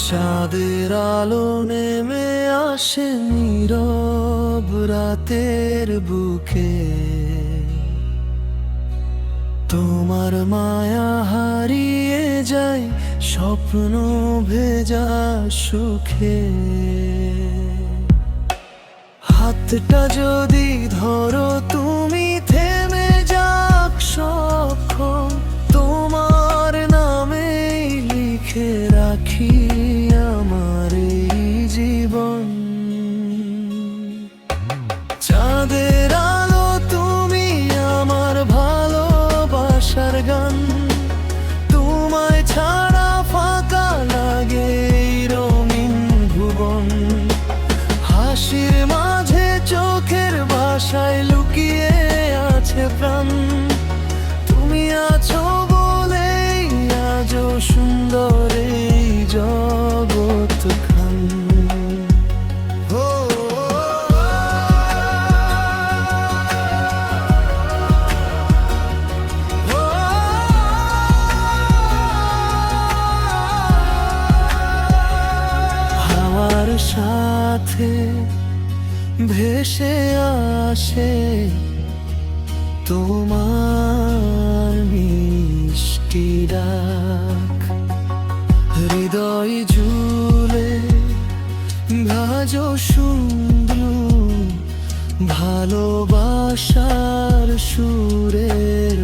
চাঁদের আলো নেমে আসে নীরব রাতের বুকে, তোমার মায়া হারিয়ে যায় স্বপ্ন ভেজা সুখে। হাতটা যদি ধরো তুমি, থেমে যাক সবক্ষণ, তোমার নামে লিখে রাখি আমার এই জীবন। চাঁদের আলো তুমি আমার ভালোবাসার গান, তোমায় ছাড়া ফাঁকা লাগে এই রঙিন ভুবন। হাসির মাঝে চোখের ভাষায় লুকিয়ে আছে প্রাণ, তুমি আছো বলেই আজও সুন্দর এই জগৎখান। হাওয়ার সাথে ভেসে আসে তোমার মিষ্টি ডাক, হৃদয় জুড়ে ভাজো সুন্দর ভালোবাসার সুরের